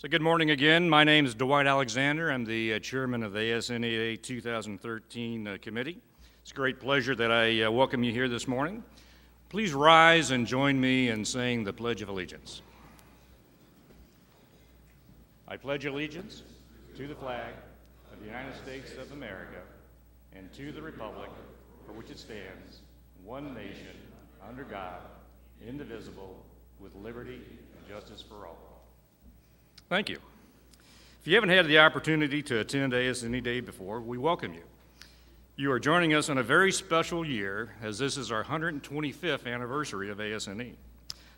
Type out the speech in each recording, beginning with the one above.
So good morning again. My name is Dwight Alexander. I'm the chairman of the ASNE 2013 committee. It's a great pleasure that I welcome you here this morning. Please rise and join me in saying the Pledge of Allegiance. I pledge allegiance to the flag of the United States of America and to the republic for which it stands, one nation, under God, indivisible, with liberty and justice for all. Thank you. If you haven't had the opportunity to attend ASNE Day before, we welcome you. You are joining us on a very special year, as this is our 125th anniversary of ASNE.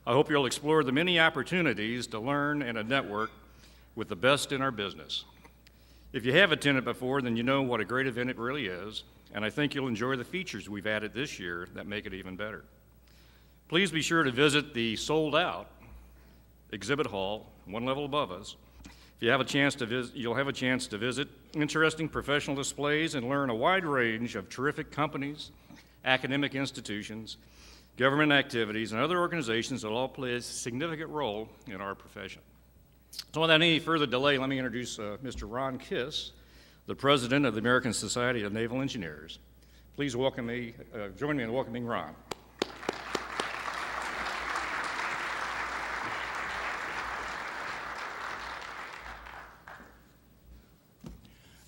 I hope you'll explore the many opportunities to learn and to network with the best in our business. If you have attended before, then you know what a great event it really is, and I think you'll enjoy the features we've added this year that make it even better. Please be sure to visit the sold-out exhibit hall, one level above us. If you have a chance to visit, you'll have a chance to visit interesting professional displays and learn a wide range of terrific companies, academic institutions, government activities, and other organizations that all play a significant role in our profession. So without any further delay, let me introduce Mr. Ron Kiss, the president of the American Society of Naval Engineers. Please join me in welcoming Ron.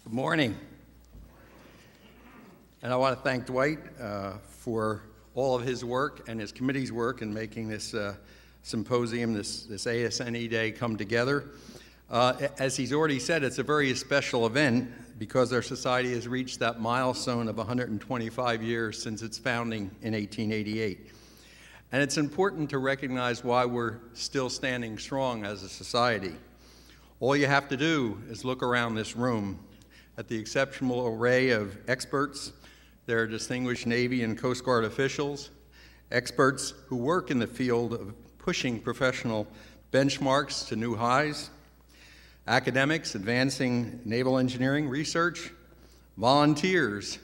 Good morning. And I want to thank Dwight for all of his work and his committee's work in making this symposium, this ASNE Day come together. As he's already said, it's a very special event because our society has reached that milestone of 125 years since its founding in 1888. And it's important to recognize why we're still standing strong as a society. All you have to do is look around this room at the exceptional array of experts. There are distinguished Navy and Coast Guard officials, experts who work in the field of pushing professional benchmarks to new highs, academics advancing naval engineering research, volunteers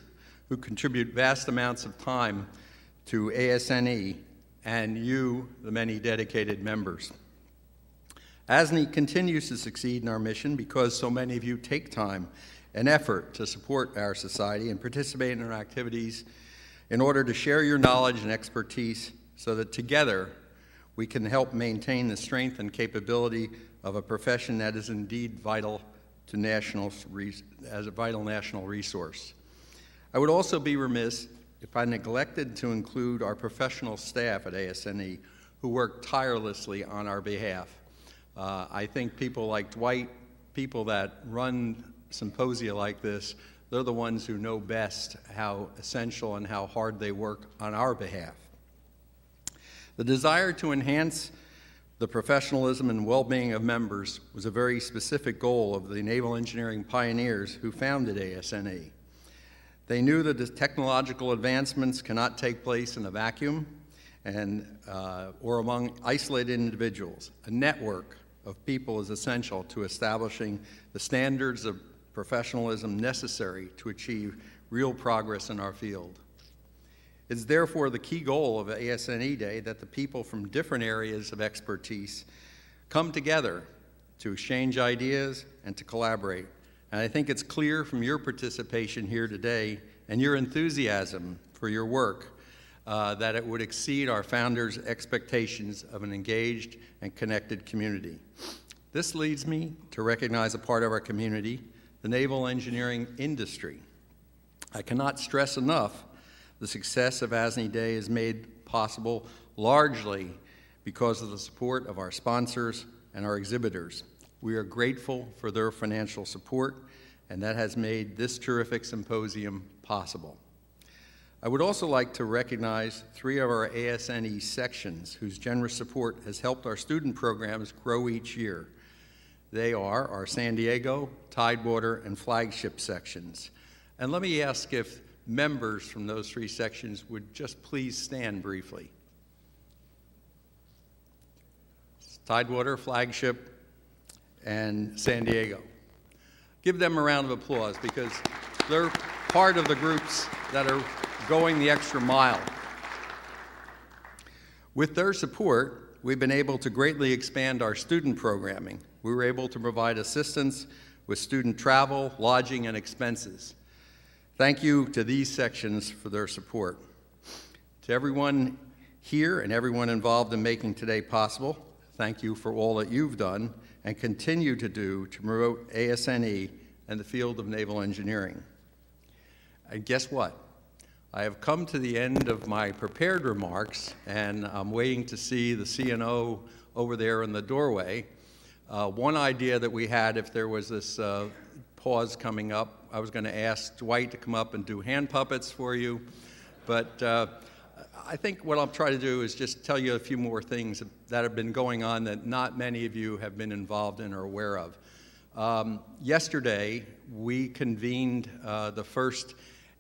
who contribute vast amounts of time to ASNE, and you, the many dedicated members. ASNE continues to succeed in our mission because so many of you take time and effort to support our society and participate in our activities in order to share your knowledge and expertise so that together we can help maintain the strength and capability of a profession that is indeed vital to as a vital national resource. I would also be remiss if I neglected to include our professional staff at ASNE who work tirelessly on our behalf. I think people like Dwight, people that run symposia like this, they're the ones who know best how essential and how hard they work on our behalf. The desire to enhance the professionalism and well-being of members was a very specific goal of the naval engineering pioneers who founded ASNE. They knew that the technological advancements cannot take place in a vacuum or among isolated individuals. A network of people is essential to establishing the standards of professionalism necessary to achieve real progress in our field. It's therefore the key goal of ASNE Day that the people from different areas of expertise come together to exchange ideas and to collaborate. And I think it's clear from your participation here today and your enthusiasm for your work that it would exceed our founders' expectations of an engaged and connected community. This leads me to recognize a part of our community, the naval engineering industry. I cannot stress enough the success of ASNE Day is made possible largely because of the support of our sponsors and our exhibitors. We are grateful for their financial support, and that has made this terrific symposium possible. I would also like to recognize 3 of our ASNE sections whose generous support has helped our student programs grow each year. They are our San Diego, Tidewater, and Flagship sections. And let me ask if members from those 3 sections would just please stand briefly. Tidewater, Flagship, and San Diego. Give them a round of applause because they're part of the groups that are going the extra mile. With their support, we've been able to greatly expand our student programming. We were able to provide assistance with student travel, lodging, and expenses. Thank you to these sections for their support. To everyone here and everyone involved in making today possible, thank you for all that you've done and continue to do to promote ASNE and the field of naval engineering. And guess what? I have come to the end of my prepared remarks, and I'm waiting to see the CNO over there in the doorway. One idea that we had, if there was this pause coming up, I was going to ask Dwight to come up and do hand puppets for you, but I think what I'll try to do is just tell you a few more things that have been going on that not many of you have been involved in or aware of. Yesterday, we convened the first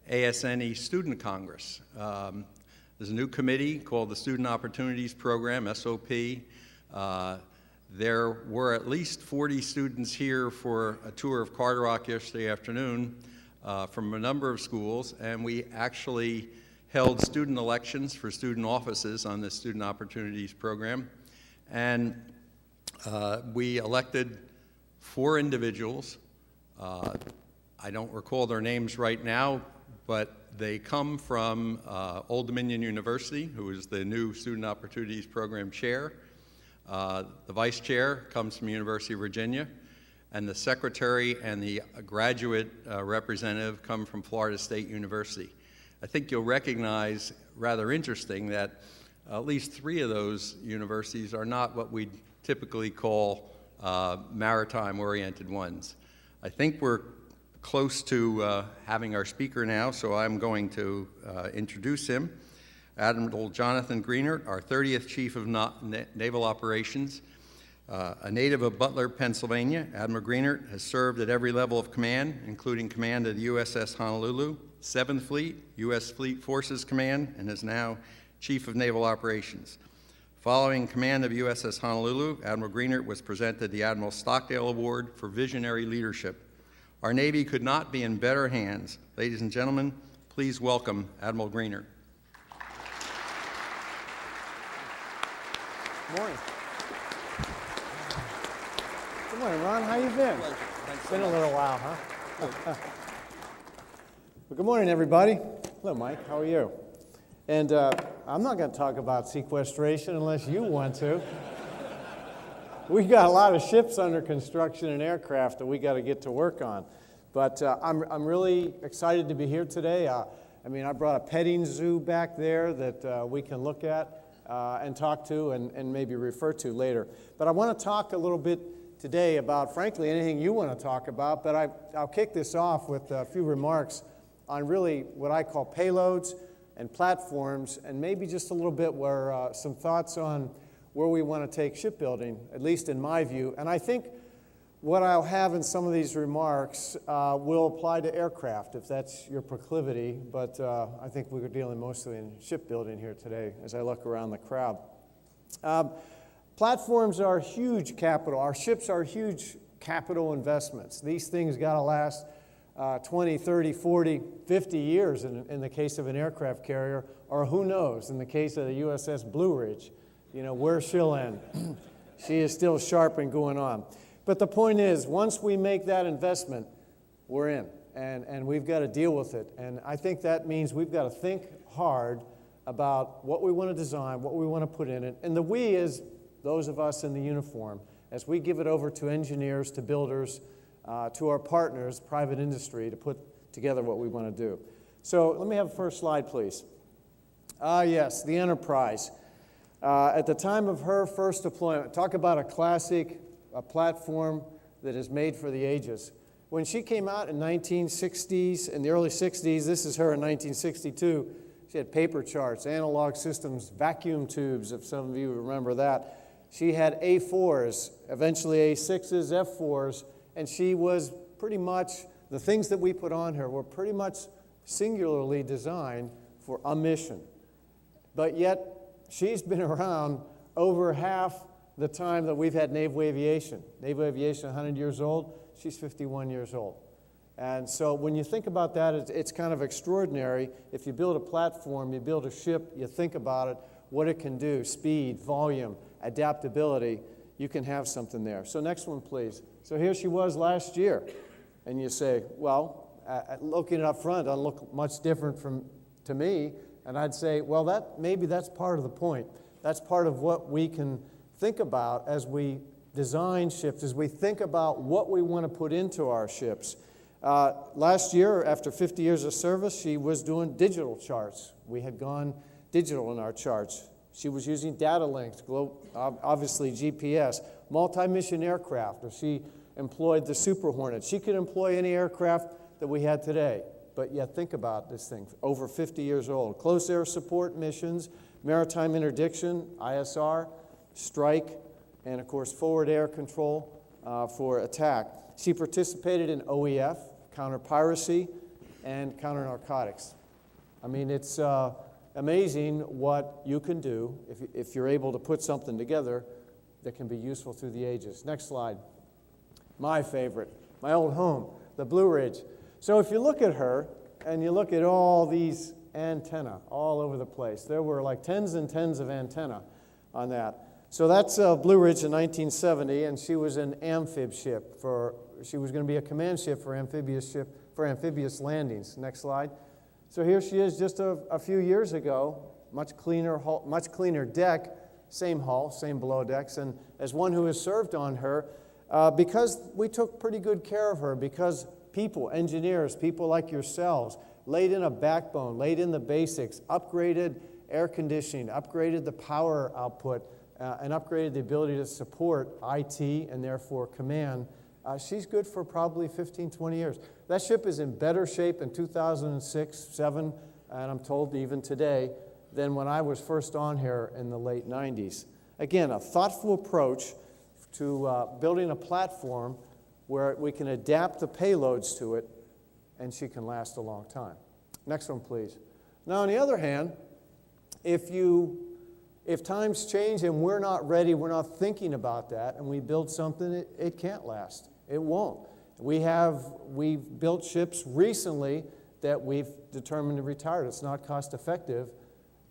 ASNE Student Congress. There's a new committee called the Student Opportunities Program, SOP. There were at least 40 students here for a tour of Carter Rock yesterday afternoon from a number of schools, and we actually held student elections for student offices on the Student Opportunities Program. And we elected 4 individuals. I don't recall their names right now, but they come from Old Dominion University, who is the new Student Opportunities Program chair. The vice chair comes from University of Virginia, and the secretary and the graduate representative come from Florida State University. I think you'll recognize, rather interesting, that at least 3 of those universities are not what we typically call maritime-oriented ones. I think we're close to having our speaker now, so I'm going to introduce him. Admiral Jonathan Greenert, our 30th Chief of Naval Operations. A native of Butler, Pennsylvania, Admiral Greenert has served at every level of command, including command of the USS Honolulu, 7th Fleet, U.S. Fleet Forces Command, and is now Chief of Naval Operations. Following command of USS Honolulu, Admiral Greenert was presented the Admiral Stockdale Award for Visionary Leadership. Our Navy could not be in better hands. Ladies and gentlemen, please welcome Admiral Greenert. Good morning. Good morning, Ron. How you been? It's been a little while, huh? Well, good morning, everybody. Hello, Mike. How are you? And I'm not going to talk about sequestration unless you want to. We've got a lot of ships under construction and aircraft that we got to get to work on. But I'm really excited to be here today. I brought a petting zoo back there that we can look at and talk to and maybe refer to later. But I want to talk a little bit today about, frankly, anything you want to talk about. But I'll kick this off with a few remarks on really what I call payloads and platforms, and maybe just a little bit where some thoughts on where we want to take shipbuilding, at least in my view. And I think what I'll have in some of these remarks will apply to aircraft, if that's your proclivity, but I think we're dealing mostly in shipbuilding here today as I look around the crowd. Platforms are huge capital. Our ships are huge capital investments. These things got to last 20, 30, 40, 50 years in the case of an aircraft carrier, or who knows, in the case of the USS Blue Ridge, where she'll end. She is still sharp and going on. But the point is, once we make that investment, we're in, and we've got to deal with it. And I think that means we've got to think hard about what we want to design, what we want to put in it. And the we is those of us in the uniform, as we give it over to engineers, to builders, to our partners, private industry, to put together what we want to do. So let me have the first slide, please. Yes, the Enterprise. At the time of her first deployment, talk about a classic, a platform that is made for the ages. When she came out in 1960s, in the early 60s, this is her in 1962, she had paper charts, analog systems, vacuum tubes, if some of you remember that. She had A4s, eventually A6s, F4s, and she was pretty much, the things that we put on her were pretty much singularly designed for a mission. But yet, she's been around over half the time that we've had naval aviation. Naval aviation, 100 years old, she's 51 years old. And so when you think about that, it's kind of extraordinary. If you build a platform, you build a ship, you think about it, what it can do, speed, volume, adaptability, you can have something there. So next one, please. So here she was last year. And you say, well, looking up front, doesn't look much different to me. And I'd say, well, maybe that's part of the point. That's part of what we can think about as we design ships, as we think about what we want to put into our ships. Last year, after 50 years of service, she was doing digital charts. We had gone digital in our charts. She was using data links, obviously GPS, multi-mission aircraft. She employed the Super Hornet. She could employ any aircraft that we had today. But yet, think about this thing, over 50 years old. Close air support missions, maritime interdiction, ISR, strike, and of course, forward air control for attack. She participated in OEF, counter-piracy, and counter-narcotics. I mean, it's amazing what you can do if you're able to put something together that can be useful through the ages. Next slide. My favorite, my old home, the Blue Ridge. So if you look at her, and you look at all these antennae all over the place, there were like tens and tens of antennae on that. So that's Blue Ridge in 1970, and she was an amphib ship. She was going to be a command ship for amphibious landings. Next slide. So here she is just a few years ago, much cleaner hull, much cleaner deck, same hull, same below decks, and as one who has served on her, because we took pretty good care of her, because people, engineers, people like yourselves, laid in a backbone, laid in the basics, upgraded air conditioning, upgraded the power output, and upgraded the ability to support IT and therefore command. She's good for probably 15, 20 years. That ship is in better shape in 2006, 7, and I'm told even today, than when I was first on here in the late 90s. Again, a thoughtful approach to building a platform where we can adapt the payloads to it, and she can last a long time. Next one, please. Now, on the other hand, if times change and we're not ready, we're not thinking about that, and we build something, it can't last. It won't. We've built ships recently that we've determined to retire. It's not cost effective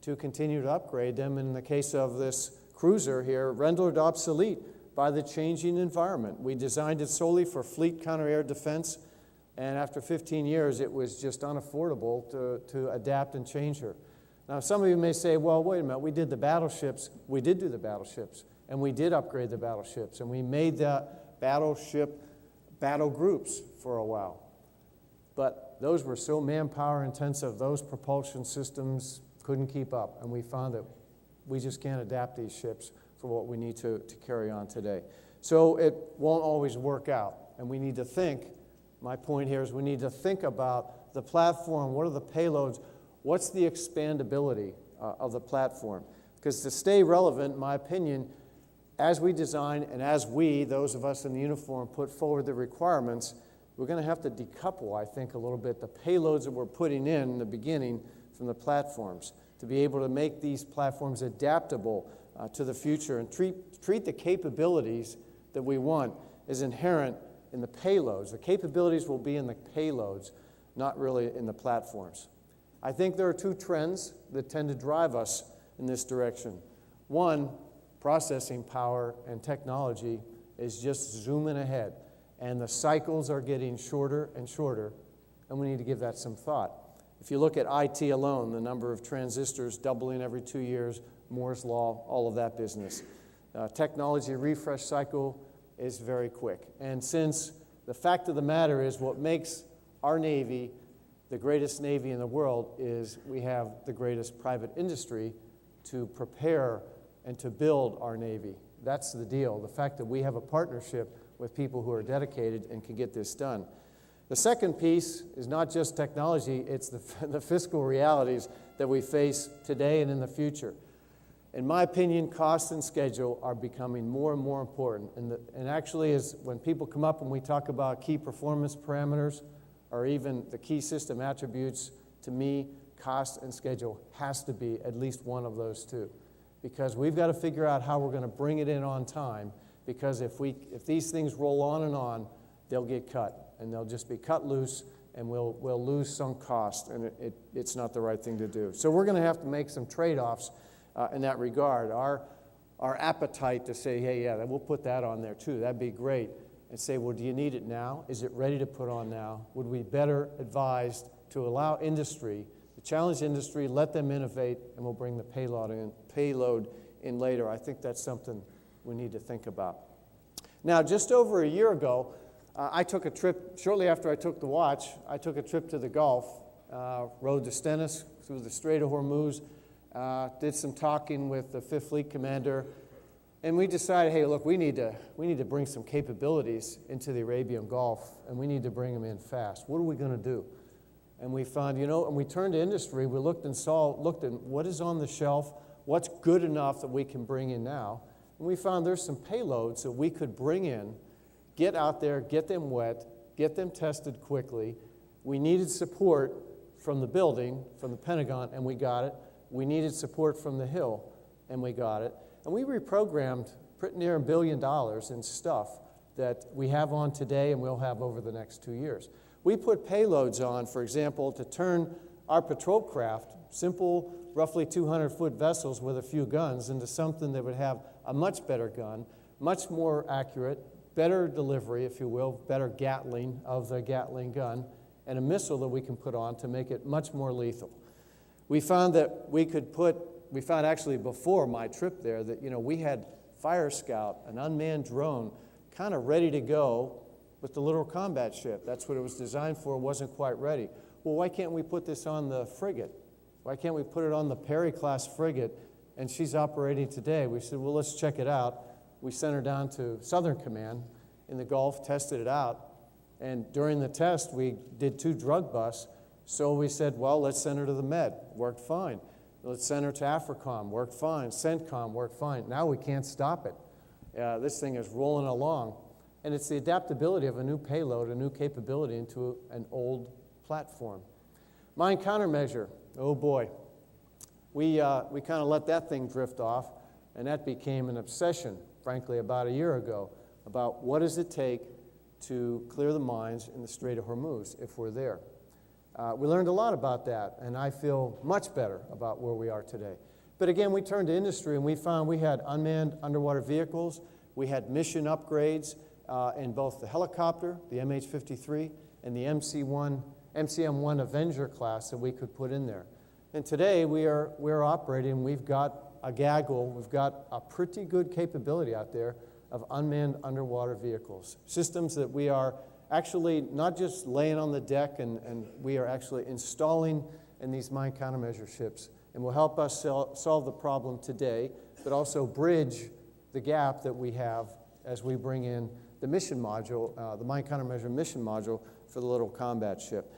to continue to upgrade them. In the case of this cruiser here, rendered obsolete by the changing environment. We designed it solely for fleet counter-air defense, and after 15 years, it was just unaffordable to adapt and change her. Now, some of you may say, well, wait a minute, we did the battleships. We did do the battleships, and we did upgrade the battleships, and we made the battleship battle groups for a while. But those were so manpower intensive, those propulsion systems couldn't keep up, and we found that we just can't adapt these ships for what we need to carry on today. So it won't always work out, and we need to think, my point here is we need to think about the platform, what are the payloads, what's the expandability of the platform? Because to stay relevant, in my opinion, as we design and as we, those of us in the uniform, put forward the requirements, we're going to have to decouple, I think, a little bit the payloads that we're putting in the beginning from the platforms to be able to make these platforms adaptable to the future and treat the capabilities that we want as inherent in the payloads. The capabilities will be in the payloads, not really in the platforms. I think there are two trends that tend to drive us in this direction. One, processing power and technology is just zooming ahead, and the cycles are getting shorter and shorter, and we need to give that some thought. If you look at IT alone, the number of transistors doubling every 2 years, Moore's Law, all of that business. Technology refresh cycle is very quick. And since the fact of the matter is what makes our Navy the greatest Navy in the world is we have the greatest private industry to prepare and to build our Navy. That's the deal, the fact that we have a partnership with people who are dedicated and can get this done. The second piece is not just technology, it's the fiscal realities that we face today and in the future. In my opinion, cost and schedule are becoming more and more important. And actually, when people come up and we talk about key performance parameters or even the key system attributes, to me, cost and schedule has to be at least one of those two. Because we've got to figure out how we're going to bring it in on time, because if these things roll on and on, they'll get cut, and they'll just be cut loose, and we'll lose some cost, and it's not the right thing to do. So we're going to have to make some trade-offs in that regard. our appetite to say, hey, yeah, we'll put that on there too. That'd be great. And say, well, do you need it now? Is it ready to put on now? Would we better advised to allow industry, to challenge industry, let them innovate, and we'll bring the payload in later. I think that's something we need to think about. Now, just over a year ago, I took a trip, shortly after I took the watch, I took a trip to the Gulf, rode the Stennis through the Strait of Hormuz, did some talking with the 5th Fleet Commander, and we decided, hey, look, we need to bring some capabilities into the Arabian Gulf, and we need to bring them in fast. What are we going to do? And we found, and we turned to industry. We looked at what is on the shelf, what's good enough that we can bring in now. And we found there's some payloads that we could bring in, get out there, get them wet, get them tested quickly. We needed support from the building, from the Pentagon, and we got it. We needed support from the Hill, and we got it. And we reprogrammed pretty near $1 billion in stuff that we have on today and we'll have over the next 2 years. We put payloads on, for example, to turn our patrol craft, simple, roughly 200-foot vessels with a few guns, into something that would have a much better gun, much more accurate, better delivery, if you will, better Gatling of the Gatling gun, and a missile that we can put on to make it much more lethal. We found that we found actually before my trip there that, we had Fire Scout, an unmanned drone, kind of ready to go with the little combat ship. That's what it was designed for, wasn't quite ready. Well, why can't we put this on the frigate? Why can't we put it on the Perry-class frigate? And she's operating today. We said, well, let's check it out. We sent her down to Southern Command in the Gulf, tested it out. And during the test, we did 2 drug busts. So we said, well, let's send her to the Med. Worked fine. Let's send her to AFRICOM. Worked fine. CENTCOM. Worked fine. Now we can't stop it. This thing is rolling along. And it's the adaptability of a new payload, a new capability into an old platform. Mine countermeasure. Oh, boy. We kind of let that thing drift off, and that became an obsession, frankly, about a year ago, about what does it take to clear the mines in the Strait of Hormuz if we're there. We learned a lot about that, and I feel much better about where we are today. But again, we turned to industry, and we found we had unmanned underwater vehicles. We had mission upgrades in both the helicopter, the MH-53, and the MCM-1 Avenger class that we could put in there. And today, we're operating. We've got a gaggle. We've got a pretty good capability out there of unmanned underwater vehicles, systems that we are actually not just laying on the deck, and we are actually installing in these mine countermeasure ships, and will help us solve the problem today, but also bridge the gap that we have as we bring in the mission module, the mine countermeasure mission module for the little combat ship.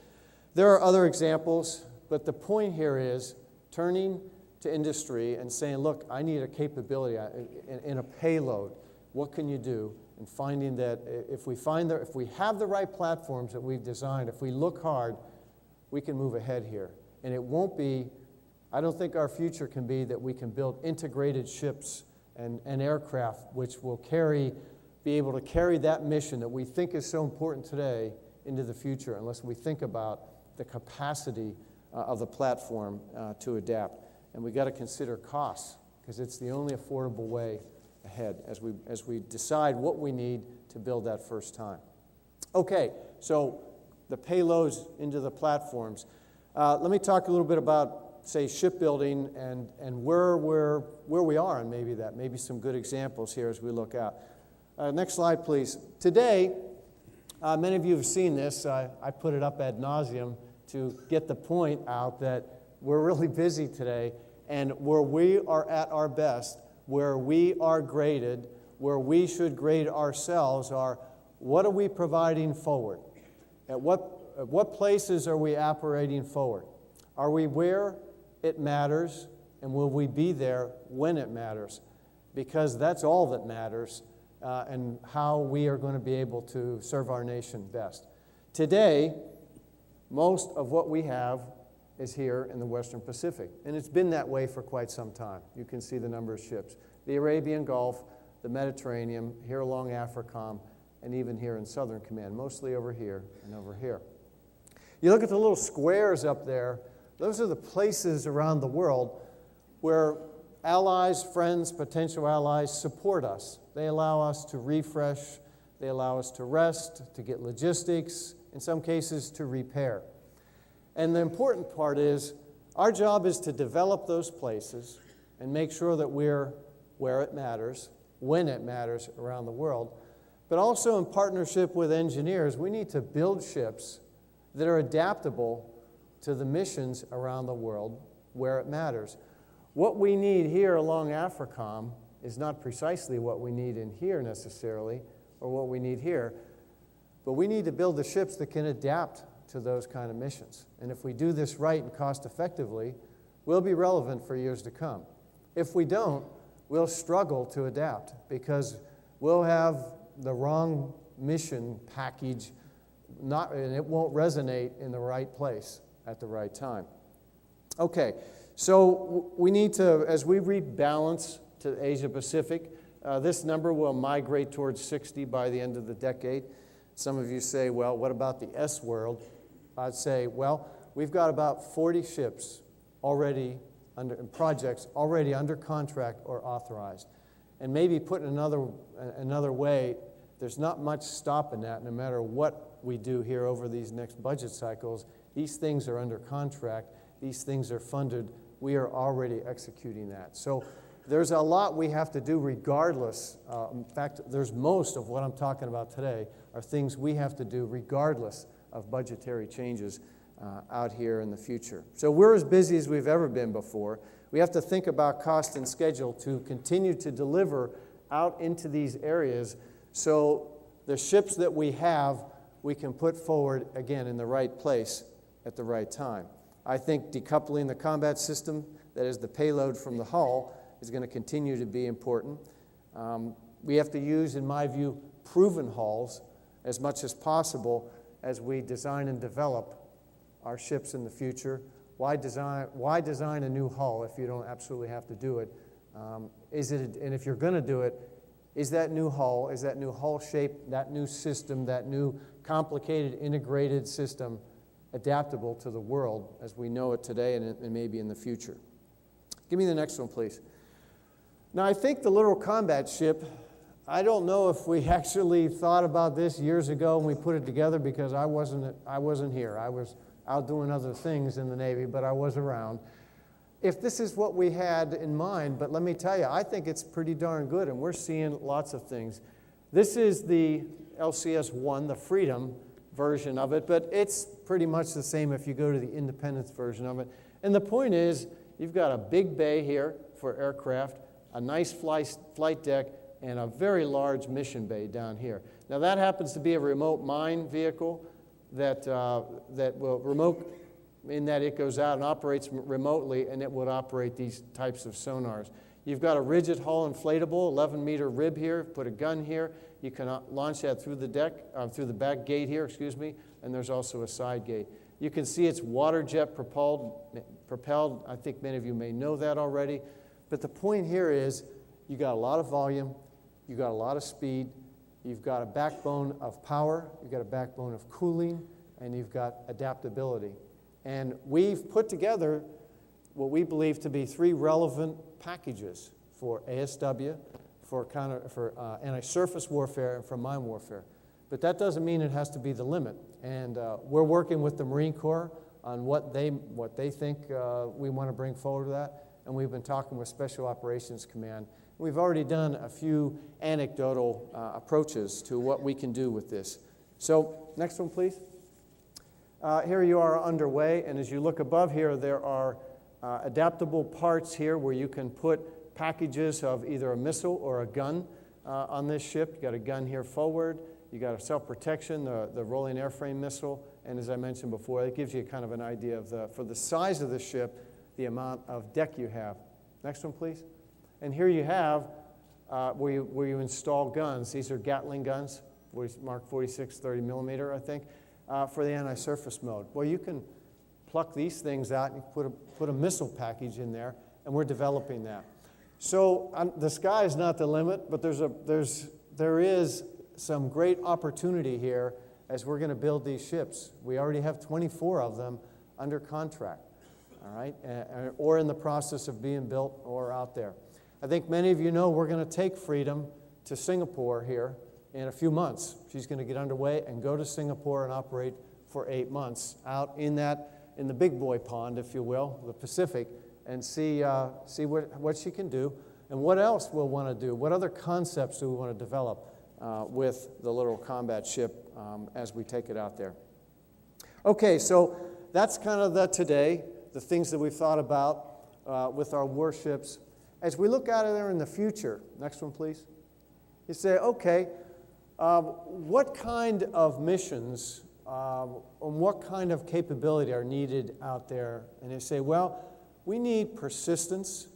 There are other examples, but the point here is turning to industry and saying, look, I need a capability in a payload. What can you do? And finding that if we have the right platforms that we've designed, if we look hard, we can move ahead here. And it won't be, I don't think our future can be that we can build integrated ships and aircraft which will be able to carry that mission that we think is so important today into the future, unless we think about the capacity of the platform to adapt. And we've got to consider costs, because it's the only affordable way ahead as we decide what we need to build that first time. Okay, so the payloads into the platforms. Let me talk a little bit about, say, shipbuilding and where we are, and maybe some good examples here as we look out. Next slide, please. Today, many of you have seen this. I put it up ad nauseum to get the point out that we're really busy today, and where we are at our best, where we are graded, where we should grade ourselves are, what are we providing forward? At what places are we operating forward? Are we where it matters, and will we be there when it matters? Because that's all that matters, and how we are going to be able to serve our nation best. Today, most of what we have is here in the Western Pacific, and it's been that way for quite some time. You can see the number of ships. The Arabian Gulf, the Mediterranean, here along AFRICOM, and even here in Southern Command, mostly over here and over here. You look at the little squares up there, those are the places around the world where allies, friends, potential allies support us. They allow us to refresh, they allow us to rest, to get logistics, in some cases to repair. And the important part is, our job is to develop those places and make sure that we're where it matters, when it matters around the world. But also in partnership with engineers, we need to build ships that are adaptable to the missions around the world where it matters. What we need here along AFRICOM is not precisely what we need in here necessarily, or what we need here, but we need to build the ships that can adapt to those kind of missions. And if we do this right and cost effectively, we'll be relevant for years to come. If we don't, we'll struggle to adapt because we'll have the wrong mission package, and it won't resonate in the right place at the right time. Okay, so we need to, as we rebalance to Asia Pacific, this number will migrate towards 60 by the end of the decade. Some of you say, well, what about the S world? I'd say, well, we've got about 40 ships already projects already under contract or authorized. And maybe put in another way, there's not much stopping that no matter what we do here over these next budget cycles. These things are under contract. These things are funded. We are already executing that. So there's a lot we have to do regardless. In fact, there's most of what I'm talking about today are things we have to do regardless of budgetary changes out here in the future. So we're as busy as we've ever been before. We have to think about cost and schedule to continue to deliver out into these areas so the ships that we have, we can put forward, again, in the right place at the right time. I think decoupling the combat system, that is the payload from the hull, is going to continue to be important. We have to use, in my view, proven hulls as much as possible as we design and develop our ships in the future. Why design a new hull if you don't absolutely have to do it? And if you're going to do it, is that new hull shape, that new system, that new complicated integrated system adaptable to the world as we know it today and maybe in the future? Give me the next one, please. Now, I think the little combat ship, I don't know if we actually thought about this years ago when we put it together because I wasn't here. I was out doing other things in the Navy, but I was around. If this is what we had in mind, but let me tell you, I think it's pretty darn good, and we're seeing lots of things. This is the LCS-1, the Freedom version of it, but it's pretty much the same if you go to the Independence version of it. And the point is, you've got a big bay here for aircraft, a nice flight deck, and a very large mission bay down here. Now that happens to be a remote mine vehicle that will remote in that it goes out and operates remotely, and it would operate these types of sonars. You've got a rigid hull inflatable, 11-meter rib here, put a gun here. You can launch that through the deck, through the back gate here, and there's also a side gate. You can see it's water jet propelled. I think many of you may know that already. But the point here is you got a lot of volume, you got a lot of speed, you've got a backbone of power, you've got a backbone of cooling, and you've got adaptability. And we've put together what we believe to be 3 relevant packages for ASW, for anti-surface warfare, and for mine warfare. But that doesn't mean it has to be the limit. And we're working with the Marine Corps on what they think we want to bring forward to that. And we've been talking with Special Operations Command. We've already done a few anecdotal approaches to what we can do with this. So next one, please. Here you are underway, and as you look above here, there are adaptable parts here where you can put packages of either a missile or a gun on this ship. You've got a gun here forward. You've got a self-protection, the rolling airframe missile, and as I mentioned before, it gives you kind of an idea of for the size of the ship, the amount of deck you have. Next one, please. And here you have where you install guns. These are Gatling guns, Mark 46 30 millimeter, I think, for the anti-surface mode. Well, you can pluck these things out and put a missile package in there, and we're developing that. So the sky is not the limit, but there is some great opportunity here as we're going to build these ships. We already have 24 of them under contract. all right, or in the process of being built or out there. I think many of you know we're going to take Freedom to Singapore here in a few months. She's going to get underway and go to Singapore and operate for 8 months out in the big boy pond, if you will, the Pacific, and see what she can do and what else we'll want to do. What other concepts do we want to develop with the little combat ship as we take it out there? Okay, so that's kind of the today, the things that we've thought about with our warships. As we look out of there in the future, next one please, you say, okay, what kind of missions and what kind of capability are needed out there? And you say, well, we need persistence,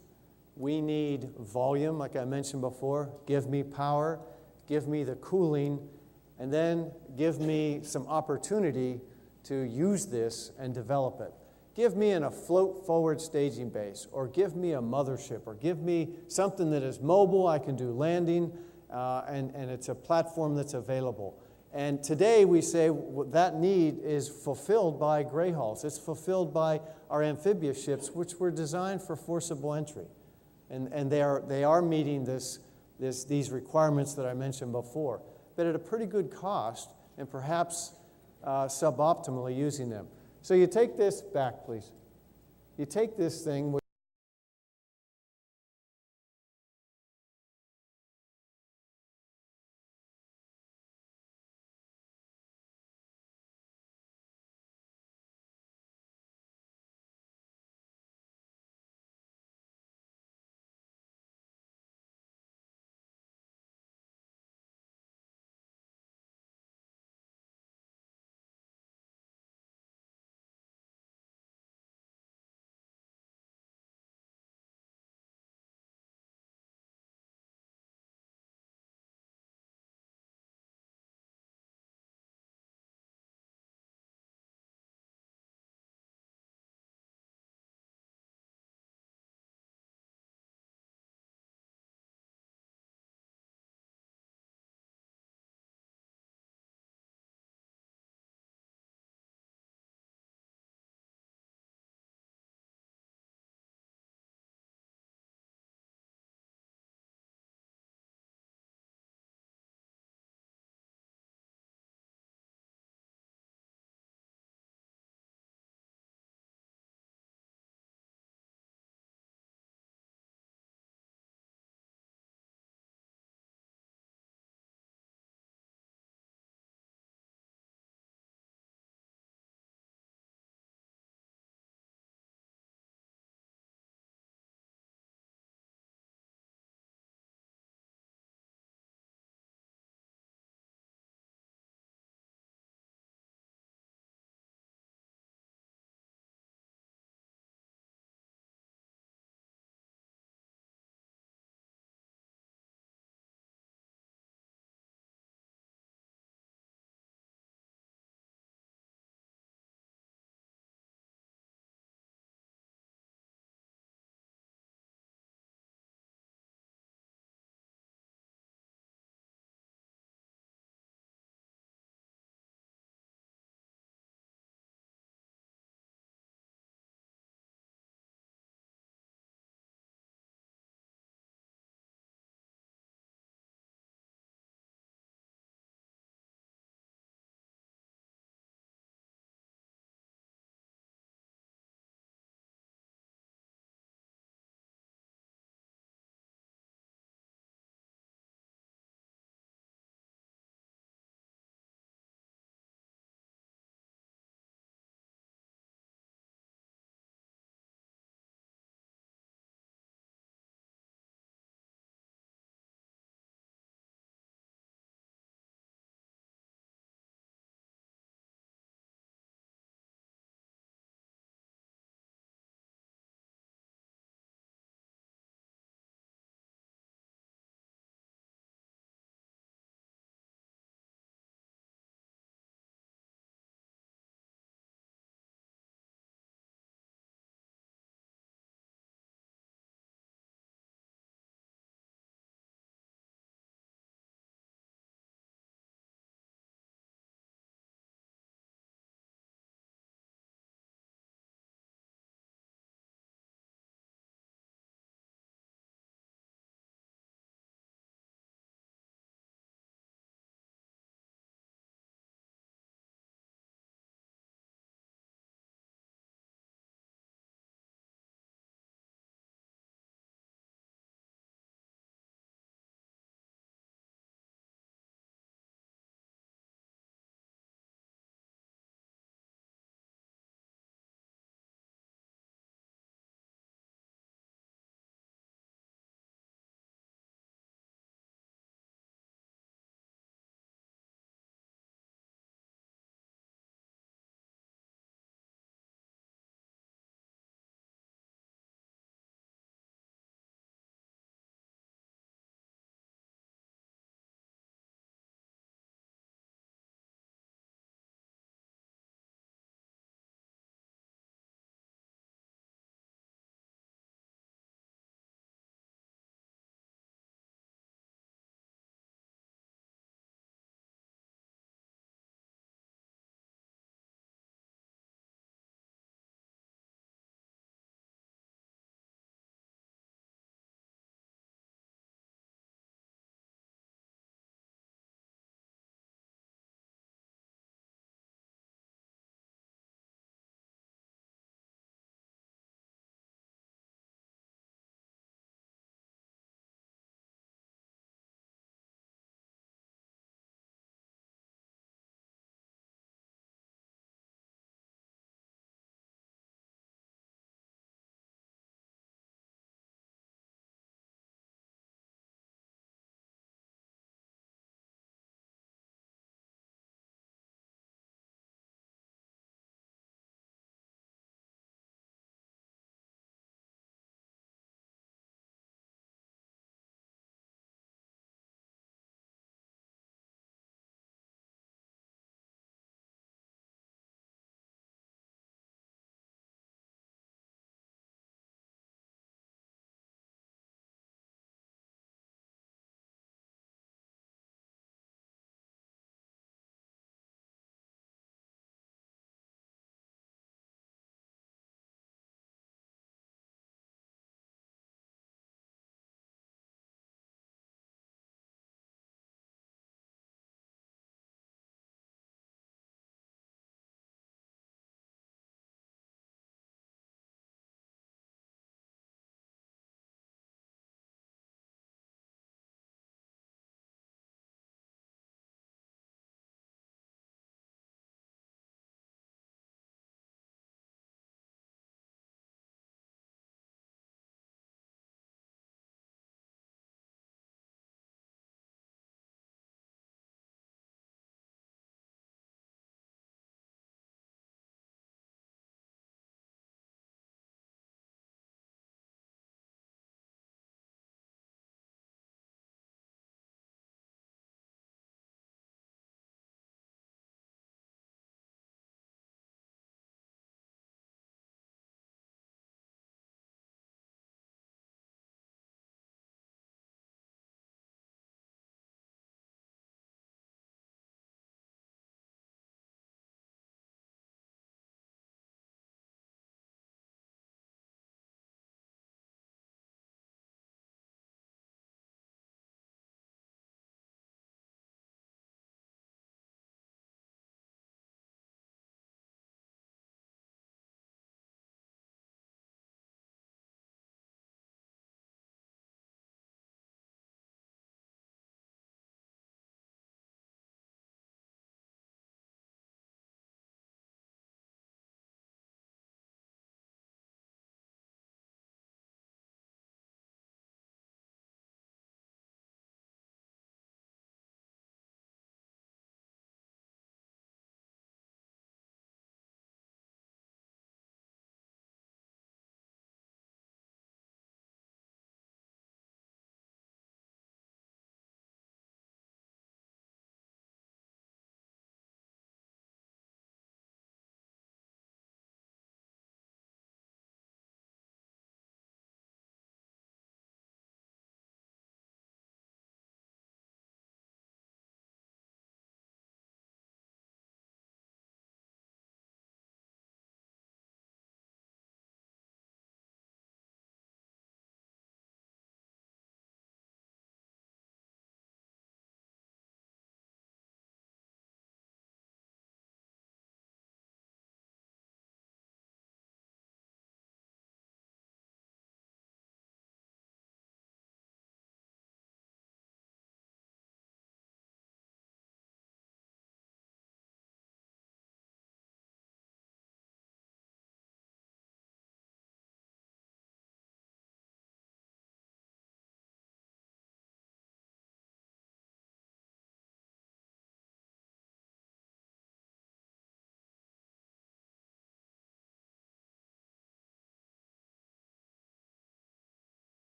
we need volume, like I mentioned before, give me power, give me the cooling, and then give me some opportunity to use this and develop it. Give me an afloat forward staging base, or give me a mothership, or give me something that is mobile, I can do landing, and it's a platform that's available. And today we say that need is fulfilled by gray hulls. It's fulfilled by our amphibious ships, which were designed for forcible entry. And they are meeting these requirements that I mentioned before, but at a pretty good cost and perhaps suboptimally using them. So you take this back, please. You take this thing.